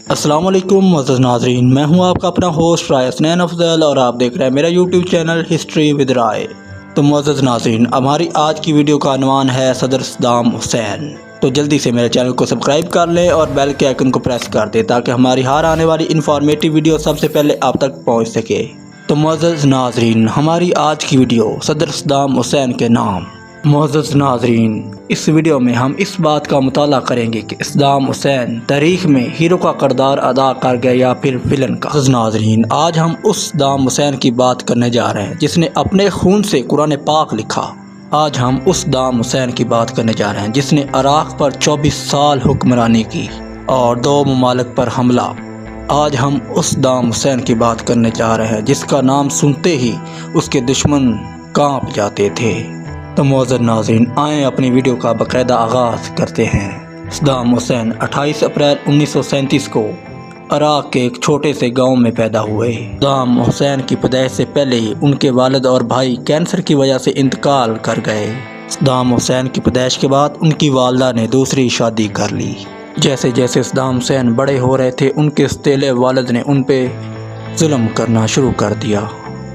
السلام علیکم معزز ناظرین، میں ہوں آپ کا اپنا ہوسٹ رائے حسنین افضل اور آپ دیکھ رہے ہیں میرا یوٹیوب چینل ہسٹری ود رائے۔ تو معزز ناظرین، ہماری آج کی ویڈیو کا عنوان ہے صدر صدام حسین۔ تو جلدی سے میرے چینل کو سبسکرائب کر لیں اور بیل کے آئیکن کو پریس کر دیں تاکہ ہماری ہر آنے والی انفارمیٹیو ویڈیو سب سے پہلے آپ تک پہنچ سکے۔ تو معزز ناظرین، ہماری آج کی ویڈیو صدر صدام حسین کے نام۔ معزز ناظرین، اس ویڈیو میں ہم اس بات کا مطالعہ کریں گے کہ صدام حسین تاریخ میں ہیرو کا کردار ادا کر گئے یا پھر ویلن کا۔ معزز ناظرین، آج ہم اس صدام حسین کی بات کرنے جا رہے ہیں جس نے اپنے خون سے قرآن پاک لکھا۔ آج ہم اس صدام حسین کی بات کرنے جا رہے ہیں جس نے عراق پر 24 سال حکمرانی کی اور 2 ممالک پر حملہ۔ آج ہم اس صدام حسین کی بات کرنے جا رہے ہیں جس کا نام سنتے ہی اس کے دشمن کانپ جاتے تھے۔ تو معزز ناظرین، آئیں اپنی ویڈیو کا باقاعدہ آغاز کرتے ہیں۔ صدام حسین 28 اپریل 1937 کو عراق کے ایک چھوٹے سے گاؤں میں پیدا ہوئے۔ صدام حسین کی پیدائش سے پہلے ہی ان کے والد اور بھائی کینسر کی وجہ سے انتقال کر گئے۔ صدام حسین کی پیدائش کے بعد ان کی والدہ نے دوسری شادی کر لی۔ جیسے جیسے صدام حسین بڑے ہو رہے تھے ان کے ستیلے والد نے ان پہ ظلم کرنا شروع کر دیا۔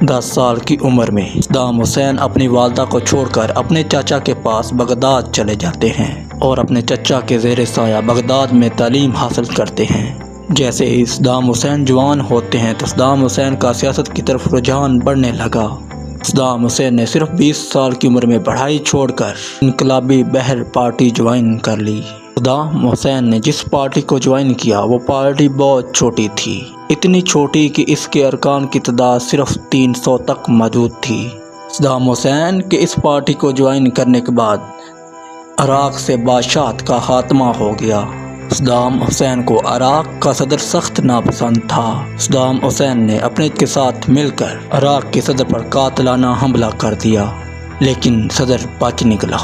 10 سال کی عمر میں صدام حسین اپنی والدہ کو چھوڑ کر اپنے چاچا کے پاس بغداد چلے جاتے ہیں اور اپنے چچا کے زیر سایہ بغداد میں تعلیم حاصل کرتے ہیں۔ جیسے ہی صدام حسین جوان ہوتے ہیں تو صدام حسین کا سیاست کی طرف رجحان بڑھنے لگا۔ صدام حسین نے صرف 20 سال کی عمر میں پڑھائی چھوڑ کر انقلابی بہر پارٹی جوائن کر لی۔ صدام حسین نے جس پارٹی کو جوائن کیا وہ پارٹی بہت چھوٹی تھی، اتنی چھوٹی کہ اس کے ارکان کی تعداد صرف 300 تک موجود تھی۔ صدام حسین کے اس پارٹی کو جوائن کرنے کے بعد عراق سے بادشاہت کا خاتمہ ہو گیا۔ صدام حسین کو عراق کا صدر سخت ناپسند تھا۔ صدام حسین نے اپنے کے ساتھ مل کر عراق کے صدر پر قاتلانہ حملہ کر دیا لیکن صدر بچ نکلا۔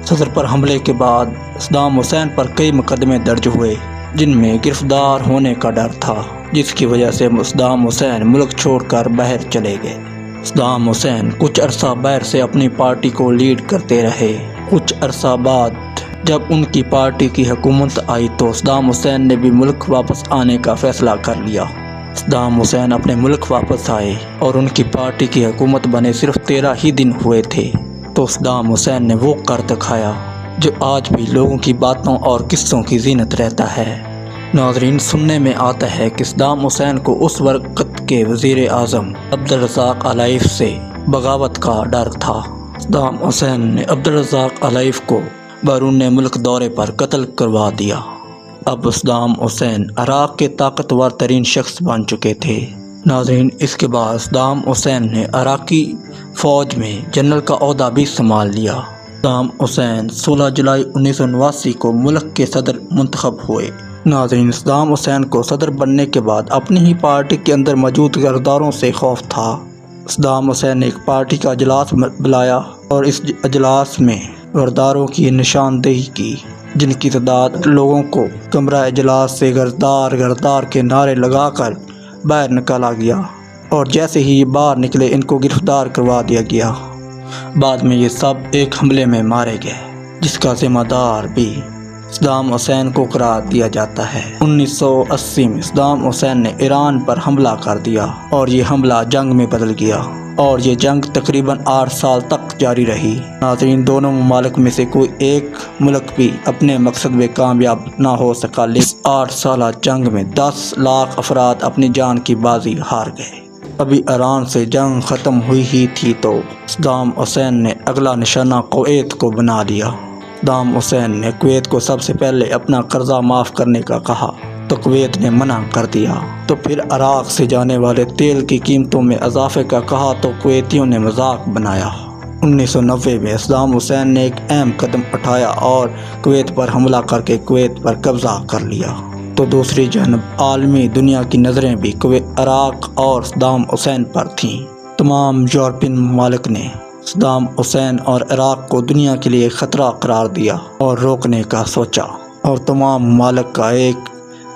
صدر پر حملے کے بعد صدام حسین پر کئی مقدمے درج ہوئے جن میں گرفتار ہونے کا ڈر تھا، جس کی وجہ سے صدام حسین ملک چھوڑ کر باہر چلے گئے۔ صدام حسین کچھ عرصہ باہر سے اپنی پارٹی کو لیڈ کرتے رہے۔ کچھ عرصہ بعد جب ان کی پارٹی کی حکومت آئی تو صدام حسین نے بھی ملک واپس آنے کا فیصلہ کر لیا۔ صدام حسین اپنے ملک واپس آئے اور ان کی پارٹی کی حکومت بنے صرف 13 ہی دن ہوئے تھے تو صدام حسین نے وہ کر دکھایا جو آج بھی لوگوں کی باتوں اور قصوں کی زینت رہتا ہے۔ ناظرین، سننے میں آتا ہے کہ صدام حسین کو اس وقت کے وزیر اعظم عبدالرزاق علائف سے بغاوت کا ڈر تھا۔ صدام حسین نے عبدالرزاق علائف کو بیرون ملک دورے پر قتل کروا دیا۔ اب صدام حسین عراق کے طاقتور ترین شخص بن چکے تھے۔ ناظرین، اس کے بعد صدام حسین نے عراقی فوج میں جنرل کا عہدہ بھی سنبھال لیا۔ صدام حسین 16 جولائی 1989 کو ملک کے صدر منتخب ہوئے۔ ناظرین، صدام حسین کو صدر بننے کے بعد اپنی ہی پارٹی کے اندر موجود غداروں سے خوف تھا۔ صدام حسین نے ایک پارٹی کا اجلاس بلایا اور اس اجلاس میں غداروں کی نشاندہی کی جن کی تعداد لوگوں کو کمرہ اجلاس سے غدار غدار کے نعرے لگا کر باہر نکالا گیا اور جیسے ہی یہ باہر نکلے ان کو گرفتار کروا دیا گیا۔ بعد میں یہ سب ایک حملے میں مارے گئے جس کا ذمہ دار بھی صدام حسین کو قرار دیا جاتا ہے۔ 1980 میں صدام حسین نے ایران پر حملہ کر دیا اور یہ حملہ جنگ میں بدل گیا اور یہ جنگ تقریباً 8 سال تک جاری رہی۔ ناظرین، دونوں ممالک میں سے کوئی ایک ملک بھی اپنے مقصد میں کامیاب نہ ہو سکا لیکن 8 سالہ جنگ میں 10 لاکھ افراد اپنی جان کی بازی ہار گئے۔ ابھی ایران سے جنگ ختم ہوئی ہی تھی تو صدام حسین نے اگلا نشانہ کویت کو بنا لیا۔ صدام حسین نے کویت کو سب سے پہلے اپنا قرضہ معاف کرنے کا کہا تو کویت نے منع کر دیا، تو پھر عراق سے جانے والے تیل کی قیمتوں میں اضافے کا کہا تو کویتیوں نے مذاق بنایا۔ 1990 میں صدام حسین نے ایک اہم قدم اٹھایا اور کویت پر حملہ کر کے کویت پر قبضہ کر لیا۔ تو دوسری جانب عالمی دنیا کی نظریں بھی عراق اور صدام حسین پر تھیں۔ تمام یورپین ممالک نے صدام حسین اور عراق کو دنیا کے لیے خطرہ قرار دیا اور روکنے کا سوچا اور تمام ممالک کا ایک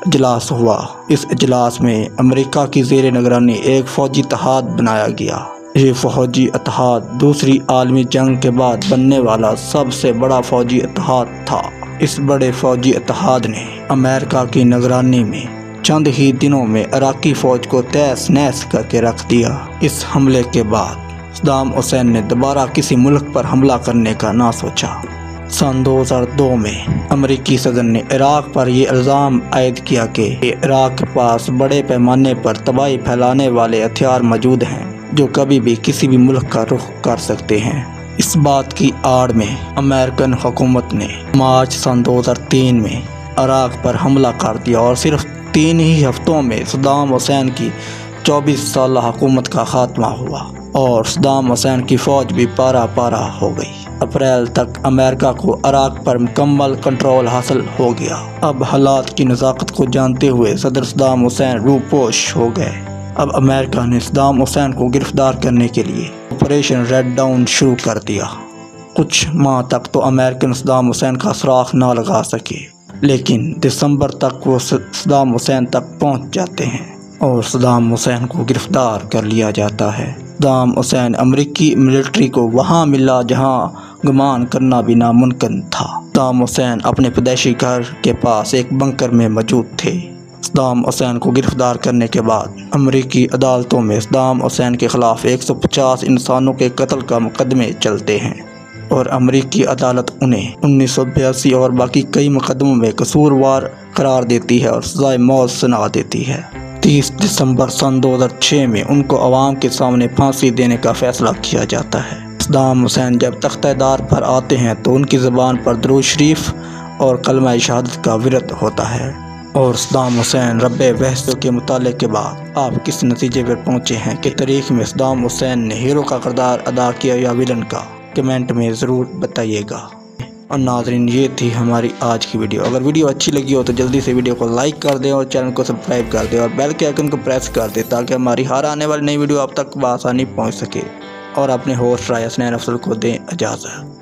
اجلاس ہوا۔ اس اجلاس میں امریکہ کی زیر نگرانی ایک فوجی اتحاد بنایا گیا۔ یہ فوجی اتحاد دوسری عالمی جنگ کے بعد بننے والا سب سے بڑا فوجی اتحاد تھا۔ اس بڑے فوجی اتحاد نے امریکہ کی نگرانی میں چند ہی دنوں میں عراقی فوج کو تہس نہس کر کے رکھ دیا۔ اس حملے کے بعد صدام حسین نے دوبارہ کسی ملک پر حملہ کرنے کا نہ سوچا۔ سن 2002 میں امریکی صدر نے عراق پر یہ الزام عائد کیا کہ عراق کے پاس بڑے پیمانے پر تباہی پھیلانے والے ہتھیار موجود ہیں جو کبھی بھی کسی بھی ملک کا رخ کر سکتے ہیں۔ اس بات کی آڑ میں امریکن حکومت نے مارچ سن 2003 میں عراق پر حملہ کر دیا اور صرف 3 ہی ہفتوں میں صدام حسین کی 24 سالہ حکومت کا خاتمہ ہوا اور صدام حسین کی فوج بھی پارا پارا ہو گئی۔ اپریل تک امریکہ کو عراق پر مکمل کنٹرول حاصل ہو گیا۔ اب حالات کی نزاکت کو جانتے ہوئے صدر صدام حسین روپوش ہو گئے۔ اب امریکہ نے صدام حسین کو گرفتار کرنے کے لیے آپریشن ریڈ ڈاؤن شروع کر دیا۔ کچھ ماہ تک تو امریکن صدام حسین کا سراغ نہ لگا سکے، لیکن دسمبر تک وہ صدام حسین تک پہنچ جاتے ہیں اور صدام حسین کو گرفتار کر لیا جاتا ہے۔ صدام حسین امریکی ملٹری کو وہاں ملا جہاں گمان کرنا بھی ناممکن تھا۔ صدام حسین اپنے پیدائشی گھر کے پاس ایک بنکر میں موجود تھے۔ صدام حسین کو گرفتار کرنے کے بعد امریکی عدالتوں میں صدام حسین کے خلاف 150 انسانوں کے قتل کا مقدمے چلتے ہیں اور امریکی عدالت انہیں 1982 اور باقی کئی مقدموں میں قصوروار قرار دیتی ہے اور سزائے موت سنا دیتی ہے۔ 30 دسمبر سن 2006 میں ان کو عوام کے سامنے پھانسی دینے کا فیصلہ کیا جاتا ہے۔ صدام حسین جب تخت دار پر آتے ہیں تو ان کی زبان پر درود شریف اور کلمہ شہادت کا ورد ہوتا ہے۔ اور صدام حسین رب وحدت کے مطالعے کے بعد آپ کس نتیجے پر پہنچے ہیں کہ تاریخ میں صدام حسین نے ہیرو کا کردار ادا کیا یا ویلن کا؟ کمنٹ میں ضرور بتائیے گا۔ اور ناظرین، یہ تھی ہماری آج کی ویڈیو۔ اگر ویڈیو اچھی لگی ہو تو جلدی سے ویڈیو کو لائک کر دیں اور چینل کو سبسکرائب کر دیں اور بیل کے آئیکن کو پریس کر دیں تاکہ ہماری ہر آنے والی نئی ویڈیو آپ تک بآسانی پہنچ سکے۔ اور اپنے ہوسٹ رائے حسنین افضل کو دیں اجازت۔